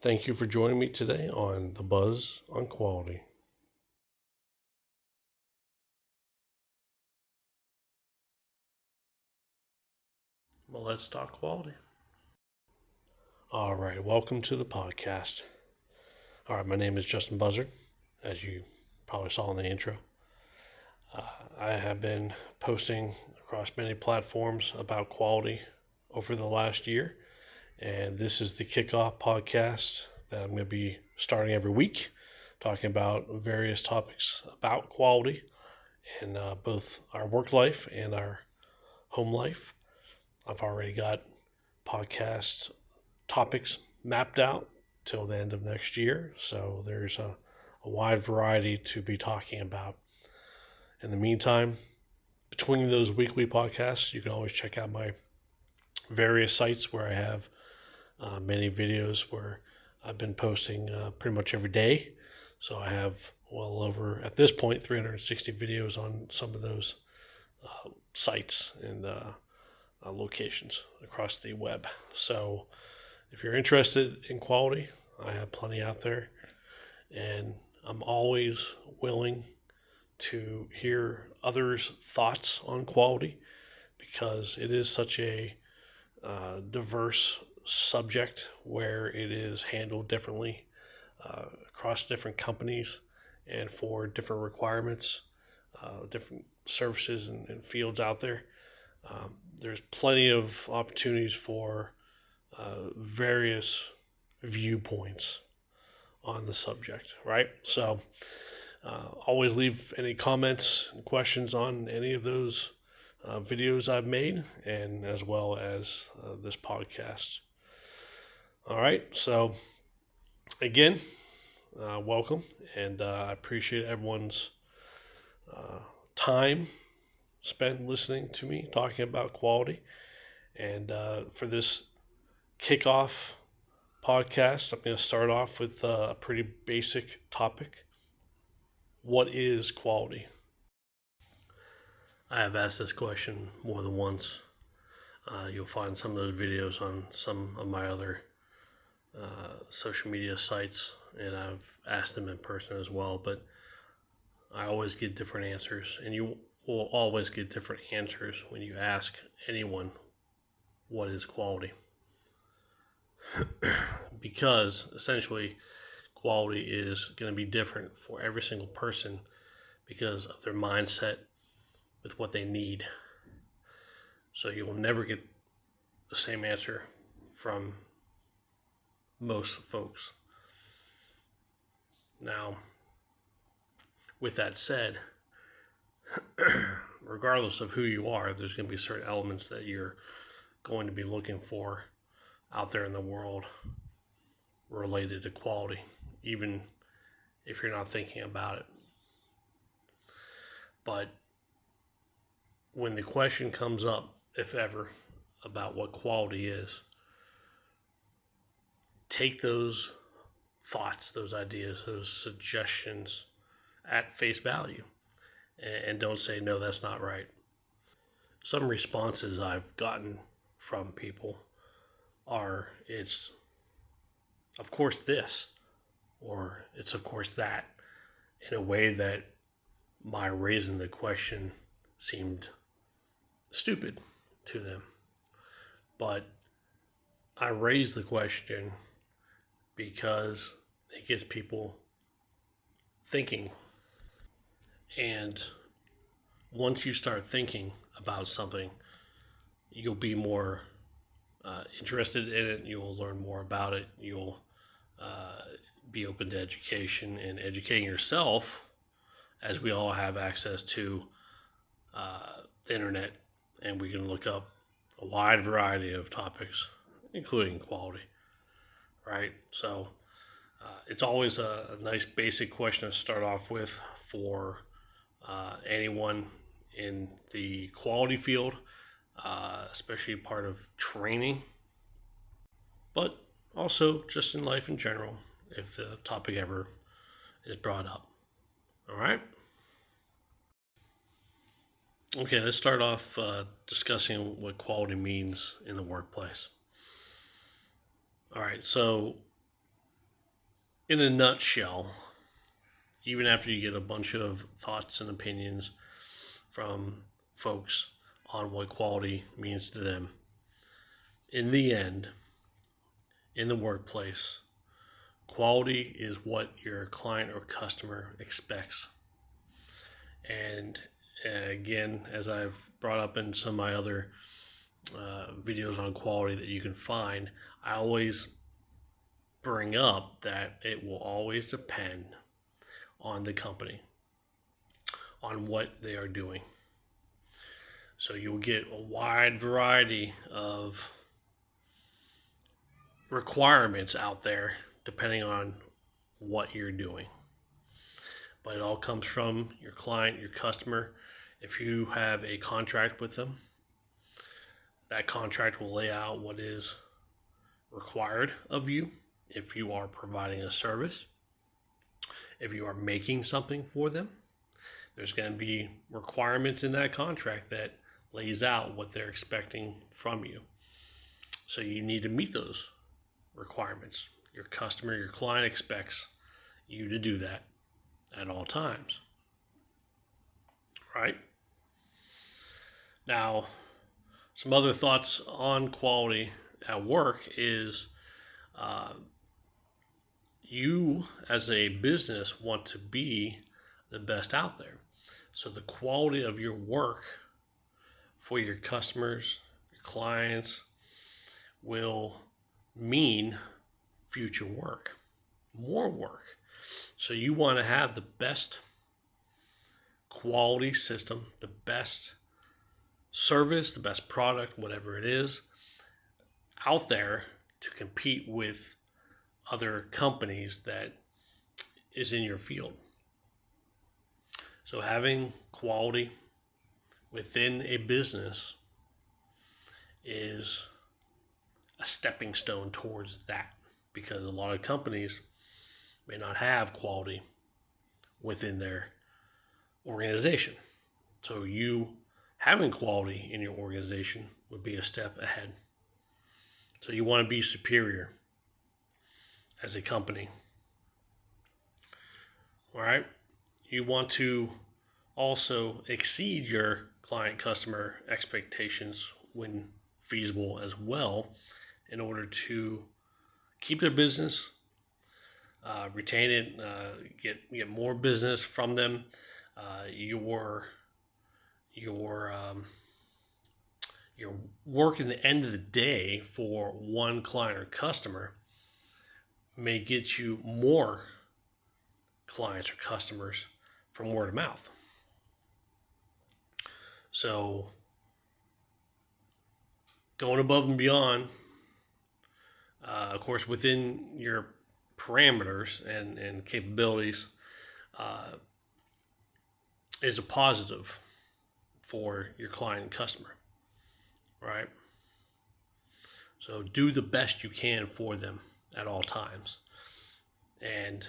Thank you for joining me today on The Buzz on Quality. Well, let's talk quality. All right, welcome to the podcast. All right, my name is Justin Buzzard, as you probably saw in the intro. Uh, I have been posting across many platforms about quality over the last year, and this is the kickoff podcast that I'm going to be starting every week, talking about various topics about quality in both our work life and our home life. I've already got podcast topics mapped out till the end of next year, so there's a wide variety to be talking about. In the meantime, between those weekly podcasts, you can always check out my various sites where I have many videos where I've been posting pretty much every day. So I have well over, at this point, 360 videos on some of those sites and locations across the web. So if you're interested in quality, I have plenty out there, and I'm always willing to hear others' thoughts on quality because it is such a diverse subject where it is handled differently across different companies and for different requirements, different services and fields out there. There's plenty of opportunities for various viewpoints on the subject, right? So always leave any comments and questions on any of those videos I've made, and as well as this podcast. All right, so again, welcome, and I appreciate everyone's uh, time spent listening to me talking about quality. And for this kickoff podcast, I'm going to start off with a pretty basic topic. What is quality? I have asked this question more than once. You'll find some of those videos on some of my other social media sites, and I've asked them in person as well. But I always get different answers, and you will always get different answers when you ask anyone what is quality. Because essentially, quality is going to be different for every single person because of their mindset with what they need. So you will never get the same answer from most folks. Now, with that said, regardless of who you are, there's going to be certain elements that you're going to be looking for out there in the world related to quality, even if you're not thinking about it. But when the question comes up, if ever, about what quality is, take those thoughts, those ideas, those suggestions at face value and don't say, no, that's not right. Some responses I've gotten from people are, it's of course this, or it's of course that, in a way that my raising the question seemed stupid to them. But I raise the question because it gets people thinking. And once you start thinking about something, you'll be more interested in it. You'll learn more about it. You'll uh, be open to education and educating yourself, as we all have access to the internet, and we can look up a wide variety of topics, including quality, right? So it's always a nice basic question to start off with for anyone in the quality field, especially part of training, but also just in life in general, if the topic ever is brought up. All right. Okay, let's start off discussing what quality means in the workplace. All right, so in a nutshell, even after you get a bunch of thoughts and opinions from folks on what quality means to them, in the end, in the workplace, quality is what your client or customer expects. And again, as I've brought up in some of my other videos on quality that you can find, I always bring up that it will always depend on the company, on what they are doing. So you'll get a wide variety of requirements out there depending on what you're doing. But it all comes from your client, your customer. If you have a contract with them, that contract will lay out what is required of you if you are providing a service. If you are making something for them, there's going to be requirements in that contract that lays out what they're expecting from you. So you need to meet those requirements. Your customer, your client expects you to do that at all times. Right? Now, some other thoughts on quality at work is you as a business want to be the best out there. So the quality of your work for your customers, your clients, will mean future work, more work. So you want to have the best quality system, the best service, the best product, whatever it is, out there to compete with other companies that is in your field. So having quality within a business is a stepping stone towards that, because a lot of companies may not have quality within their organization. So you having quality in your organization would be a step ahead. So you want to be superior as a company. All right. You want to also exceed your client customer expectations when feasible as well, in order to keep their business, retain it, get more business from them. Your work in the end of the day for one client or customer may get you more clients or customers from word of mouth. So going above and beyond, of course, within your parameters and capabilities, is a positive for your client and customer, right? So do the best you can for them at all times, and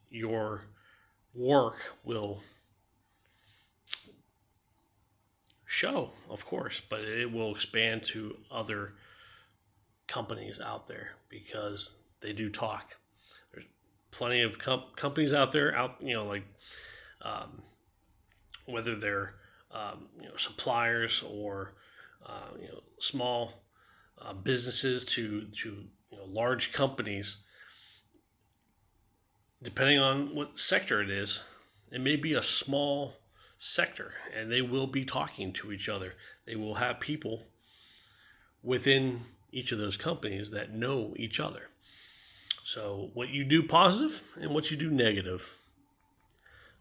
your work will show, of course, but it will expand to other companies out there, because they do talk. There's plenty of companies out there, like whether they're suppliers or small businesses to large companies. Depending on what sector it is, it may be a small sector, and they will be talking to each other. They will have people within each of those companies that know each other. So what you do positive and what you do negative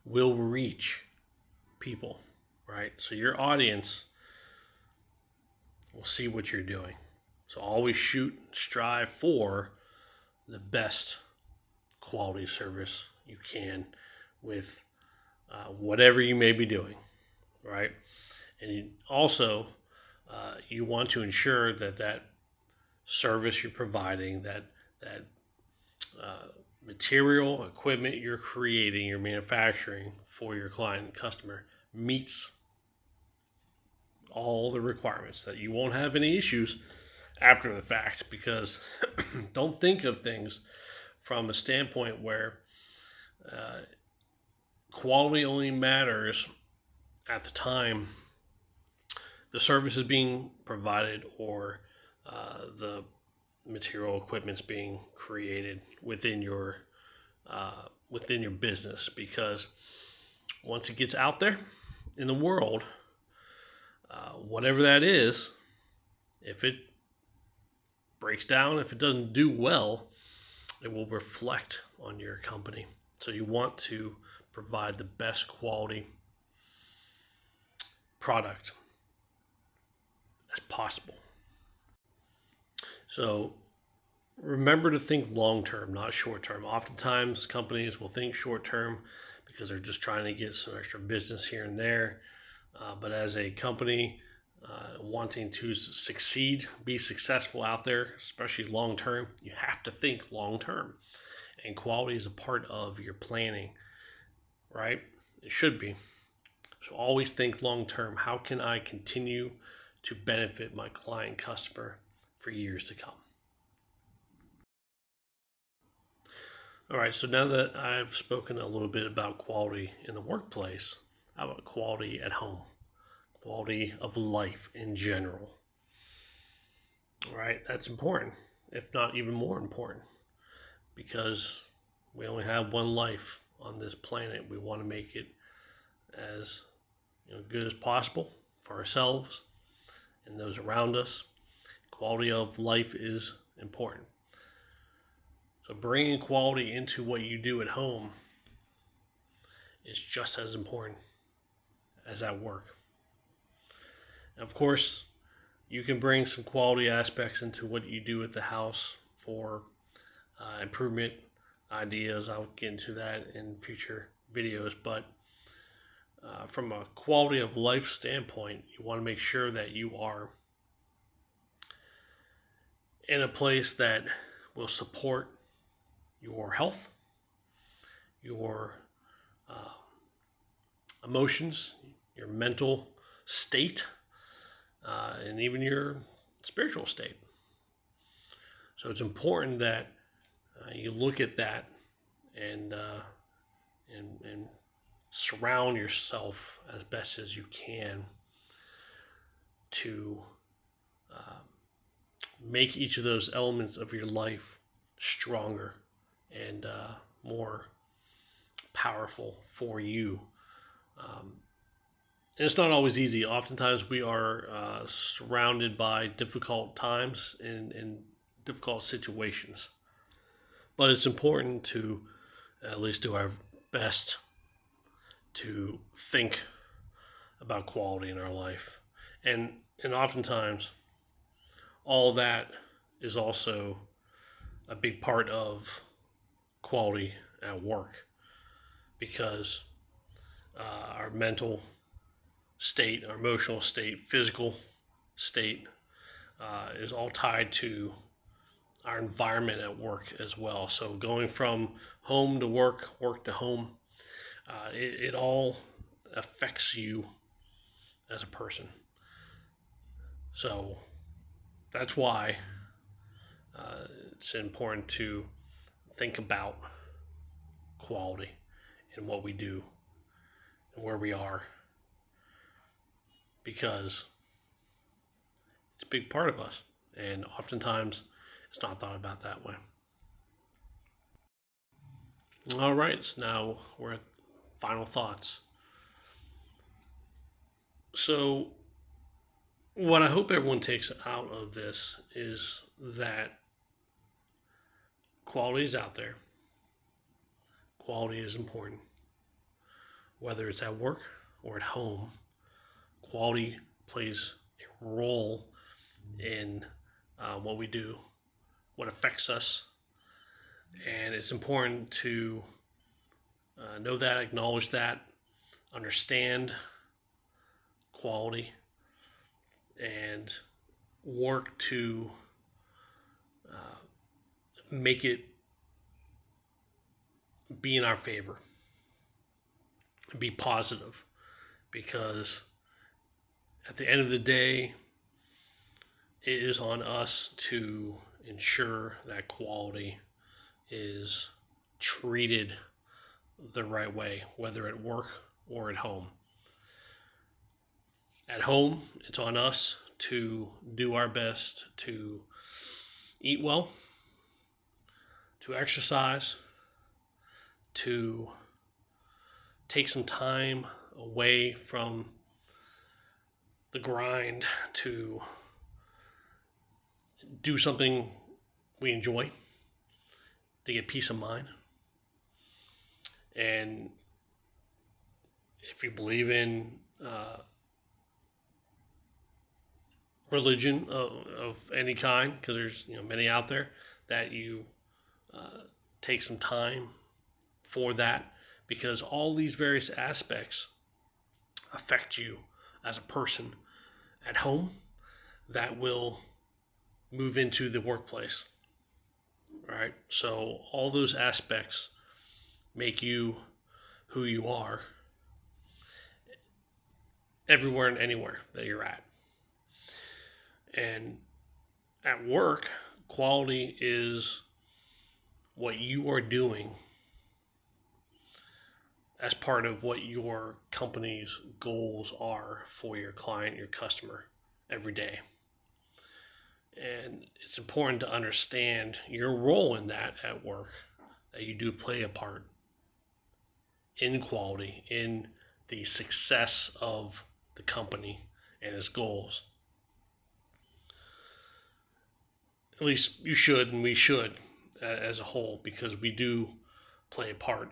will reach people, right? So your audience will see what you're doing. So always strive for the best quality service you can with whatever you may be doing, right? And also, you want to ensure that service you're providing, that material, equipment you're creating, you're manufacturing for your client and customer meets all the requirements, that you won't have any issues after the fact, because don't think of things from a standpoint where quality only matters at the time the service is being provided or the material equipment's being created within your business, because once it gets out there in the world, whatever that is, if it breaks down, if it doesn't do well, it will reflect on your company. So you want to provide the best quality product as possible. So remember to think long term, not short term. Oftentimes companies will think short term because they're just trying to get some extra business here and there. But as a company wanting to succeed, be successful out there, especially long term, you have to think long term. And quality is a part of your planning, right? It should be. So always think long term. How can I continue to benefit my client customer for years to come? All right, so now that I've spoken a little bit about quality in the workplace, how about quality at home? Quality of life in general. All right, that's important, if not even more important, because we only have one life on this planet. We want to make it as good as possible for ourselves and those around us. Quality of life is important. So bringing quality into what you do at home is just as important as at work. And of course, you can bring some quality aspects into what you do at the house for improvement ideas. I'll get into that in future videos, but from a quality of life standpoint, you want to make sure that you are in a place that will support your health, your emotions, your mental state, and even your spiritual state. So it's important that you look at that and surround yourself as best as you can to make each of those elements of your life stronger and more powerful for you. And it's not always easy. Oftentimes we are surrounded by difficult times and difficult situations. But it's important to at least do our best to think about quality in our life. And oftentimes all that is also a big part of quality at work, because our mental state, our emotional state, physical state is all tied to our environment at work as well. So going from home to work, work to home, it all affects you as a person. So that's why it's important to think about quality in what we do and where we are, because it's a big part of us, and oftentimes it's not thought about that way. All right, so now we're at final thoughts. So what I hope everyone takes out of this is that quality is out there. Quality is important. Whether it's at work or at home, quality plays a role in what we do, what affects us. And it's important to know that, acknowledge that, understand quality, and work to make it be in our favor, be positive, because at the end of the day, it is on us to ensure that quality is treated the right way, whether at work or at home. At home, it's on us to do our best to eat well, to exercise, to take some time away from the grind, to do something we enjoy, to get peace of mind. And if you believe in religion of any kind, because there's many out there, that you take some time for that, because all these various aspects affect you as a person at home that will move into the workplace. Right? So all those aspects make you who you are everywhere and anywhere that you're at. And at work, quality is what you are doing as part of what your company's goals are for your client, your customer, every day. And it's important to understand your role in that at work, that you do play a part in quality, in the success of the company and its goals. At least you should, and we should as a whole, because we do play a part.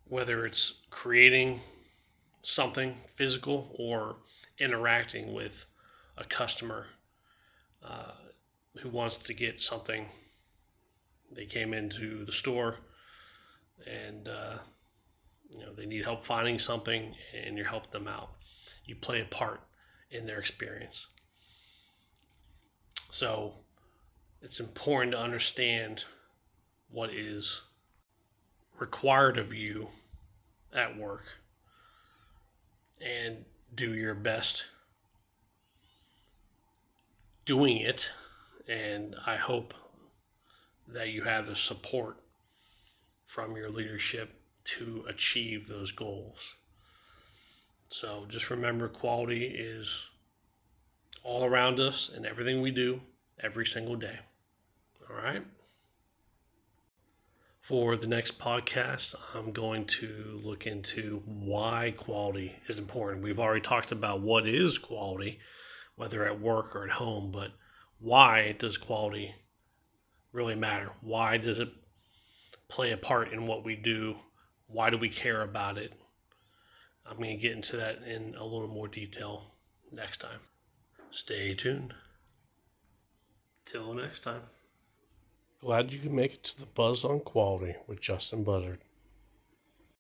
Whether it's creating something physical or interacting with a customer who wants to get something. They came into the store and they need help finding something, and you're helping them out. You play a part in their experience. So it's important to understand what is required of you at work and do your best doing it. And I hope that you have the support from your leadership to achieve those goals. So just remember, quality is all around us in everything we do every single day. All right? For the next podcast, I'm going to look into why quality is important. We've already talked about what is quality, whether at work or at home, but why does quality really matter? Why does it play a part in what we do? Why do we care about it? I'm going to get into that in a little more detail next time. Stay tuned. Till next time. Glad you could make it to the Buzz on Quality with Justin Buzzard.